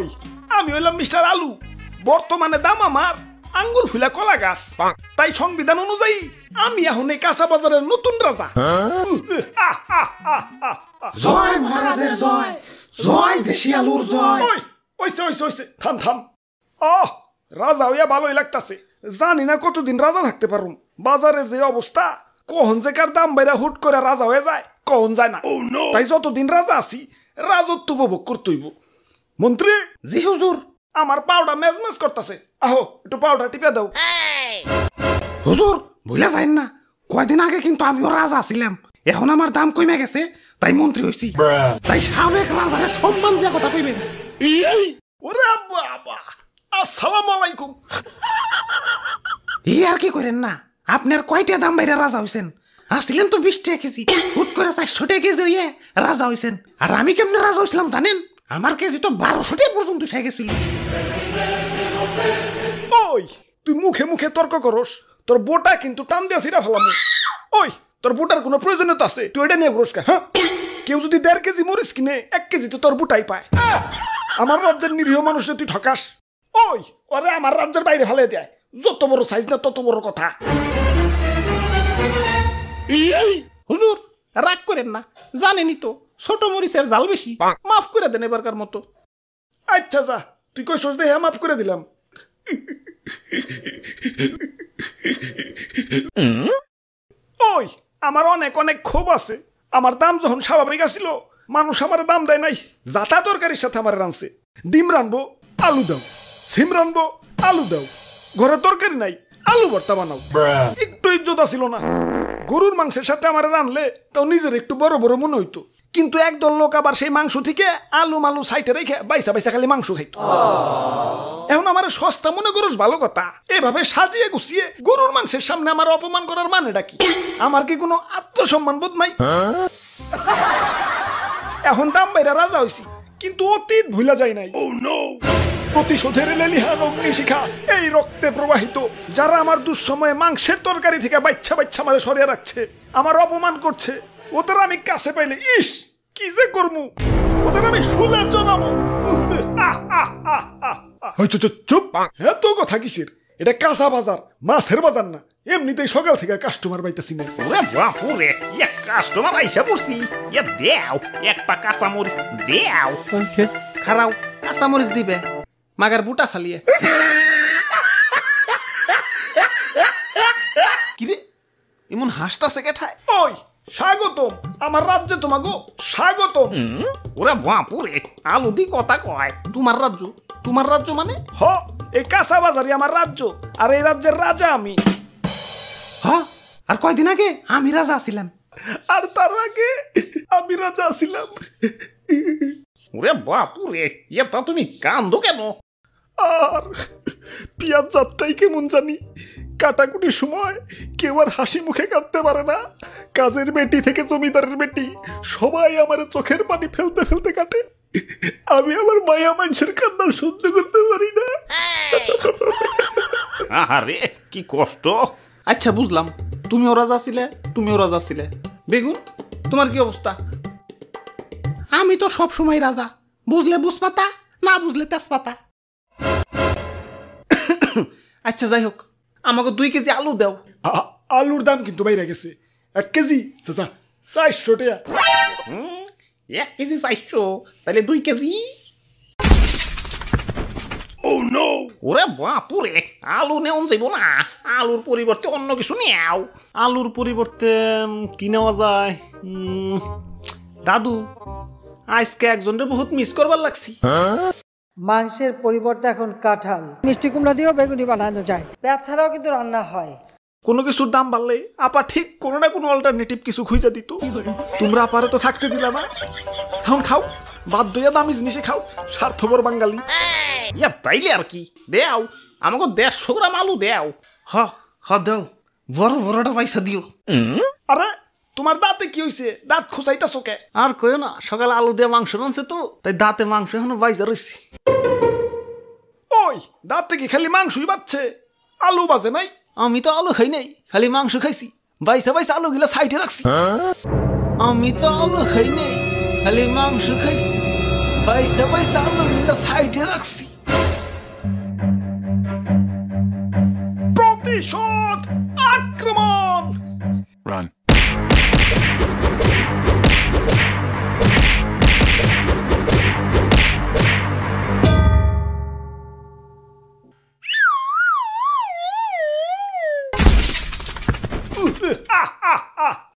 ওই আমি হইলাম মিস্টার আলু, বর্তমানে দাম আমার আঙ্গুল ফুলা কলা গাছ। তাই সংবিধান অনুযায়ী আমি এখন এই কাঁচা বাজারের নতুন রাজা। জয় মহারাজের জয়, জয় দেশি আলুর জয়। ওইছে থাম থাম। রাজা হইয়া ভালোই লাগতাছে, জানি না কতদিন রাজা থাকতে পারুম। বাজারের যে অবস্থা, কখন যে কার দাম বাইরা হুট করে রাজা হয়ে যায় কখন যায় না। তাই যতদিন রাজা আছি রাজত্ব উপভোগ করতেইব। মন্ত্রী। জি হুজুর। আমার পাউডার মেজমেজ করতেছে, আহো একটু পাউডার টিপে দাও। হুজুর ভুলে যাইন না, কয়দিন আগে কিন্তু আমিও রাজা ছিলাম, এখন আমার দাম কমে গেছে তাই মন্ত্রী হইছি। তাই সাবেক রাজারে সম্মান দিয়া কথা কইবেন। ওরে বাবা, আসসালামু আলাইকুম। ই আর কি করেন না, আপনার কয়টা দাম বাইরে রাজা হইছেন? আসছিলেন তো 20 টাকা কেজি, হুট করে 400 টাকা কেজি হইয়ে রাজা হইছেন। আর আমি কেমনে রাজা হইছিলাম জানেন? আমার কেজি তো 1200 টাকা পর্যন্ত উঠে গেছিল। ওই তুই মুখে মুখে তর্ক করস, তোর বোটা কিন্তু টান দিয়া ছিড়া ফেলাম। ওই তোর বোটার কোনো প্রয়োজনীয়তা আছে? তুই এটা নিয়ে ঘুরস কা? হ্যাঁ, কেউ যদি 1.5 কেজি মরিচ কিনে 1 কেজি তো তোর বোটাই পায়। আমার রাজ্যের নিরীহ মানুষকে তুই ঠকাস। ওই ওরে আমার রাজ্যের বাইরে ফেলে দেয়, যত বড় সাইজ না তত বড় কথা। হুজুর রাগ করেন না, জানেনই তো ছোট মরিচের জাল বেশি, মাফ করে দেন এবারকার মতো। আচ্ছা যা, তুই কই সোচ দেখে মাফ করে দিলাম। ওই আমার অনেক অনেক ক্ষোভ আছে। আমার দাম যখন স্বাভাবিক আসিল, মানুষ আমার দাম দেয় নাই। যাতা তরকারির সাথে আমার রাঁধছে, ডিম রানবো আলু দাও, সিম রানবো আলু দাও, ঘরে তরকারি নাই আলু ভর্তা বানাও। একটু ইজ্জত আসিল না। গরুর মাংসের সাথে আমার রানলে তাও নিজের একটু বড় বড় মনে হইতো, কিন্তু একদল লোক আবার সেই মাংস থেকে আলু মালু সাইটে রেখে বাইসা বাইসা খালি মাংস খাইতো। এখন আমার সস্তা মনে করস ভালো কথা, এভাবে সাজিয়ে গুছিয়ে গরুর মাংসের সামনে আমার অপমান করার মানেটা কি? আমার কি কোনো আত্মসম্মান বোধ নাই? এখন দাম বাইরা রাজা হইছি, কিন্তু অতীত ভুলা যায় নাই। প্রতিশোধের লেলিহান অগ্নিশিখা এই রক্তে প্রবাহিত। যারা আমার দুঃসময়ে মাংসের তরকারি থেকে বাচ্চা বাচ্চা মারে সরিয়ে রাখছে, আমার অপমান করছে, ওদের আমি কাছে পাইলে ইস কি যে করমু, ওদের আমি শুলে জানাবো। চুপ, এত কথা কিসের? এটা কাঁচা বাজার, মাছের বাজার না। এমনিতেই সকাল থেকে কাস্টমার পাইতেছি না। ওরে বাপুরে, এক কাস্টমার আইসা পড়ছি। দেও এক পা কাঁচা মরিচ দেও। খারাও কাঁচা মরিচ দিবে, মাগার বুটা ফালিয়ে। কিরে এমন হাসতাছে কেঠায়? ওই স্বাগতম আমার রাজ্যে, তোমাগো স্বাগতম। ওরে বাপুরে, আলু দি কথা কয়। তোমার রাজ্য? তোমার রাজ্য মানে? হ, এই কাঁচা বাজারই আমার রাজ্য, আর এই রাজ্যের রাজা আমি। হ, আর কয়দিন আগে আমি রাজা ছিলাম। আর তার আগে আমি রাজা ছিলাম। ওরে বাপুরে, তা তুমি কান্দো কেন? আর পিয়াজ যাত্রাই কেমন জানি, কাটাকুটির সময় কেউ আর হাসি মুখে কাটতে পারে না। কাজের বেটি থেকে জমিদারের বেটি সবাই আমার চোখের পানি ফেলতে ফেলতে কাটে। আমি আমার মায়া মানুষের কান্না সহ্য করতে পারি না। আরে কি কষ্ট। আচ্ছা বুঝলাম, তুমিও রাজা ছিলে, তুমিও রাজা ছিলে। বেগুন তোমার কি অবস্থা? আমি তো সব সময় রাজা, বুঝলে বুঝপাতা, না বুঝলে তেজপাতা। আচ্ছা যাই হোক, আমাকে 2 কেজি আলু দাও। আলুর দাম কিন্তু বাইরে গেছে। 1 কেজি চাচা 400 টাকা। 1 কেজি 400, তাহলে 2 কেজি। ওরে বাপুরে, আলু নেওয়া যাইব না, আলুর পরিবর্তে অন্য কিছু নেও। আলুর পরিবর্তে কি নেওয়া যায়? দাদু, আজকে একজনের বহুত মিস করবার লাগছি। মাংসের পরিবর্তে এখন কাঁঠাল, মিষ্টি কুমড়া দিয়েও বেগুনি বানানো যায়। পেঁয়াজ ছাড়াও কিন্তু রান্না হয়। কোনো কিছুর দাম বাড়লে আপা ঠিক কোনো না কোনো অল্টারনেটিভ কিছু খুঁজে দিত। তোমরা আপারে তো থাকতে দিলা না। এখন খাও, বাধ্য হইয়া দামি জিনিসে খাও, স্বার্থপর বাঙালি। তাইলে আর কি, দেও আমাকে 150 গ্রাম আলু দেও। হ দাও, বড় বড়টা পয়সা দিও। আরে তোমার দাঁতে কি হইছে? দাঁত খুঁচাইতাছো কে? আর কইও না, সকালে আলু দিয়ে মাংস রানছে তো, তাই দাঁতে মাংস এখনো বাইজা রয়েছে। ওই দাঁতে কি খালি মাংসই বাজছে, আলু বাজে নাই? আমি তো আলু খাই নাই, খালি মাংস খাইছি। বাইসা বাইসা আলু গিলা সাইডে রাখছি। আমি তো আলু খাই নাই, খালি মাংস খাইছি। পয়সা পয়সা আলুগুলো সাইডে রাখছি। প্রতিশোধ আক্রমণ। Run. Ah, ah, ah.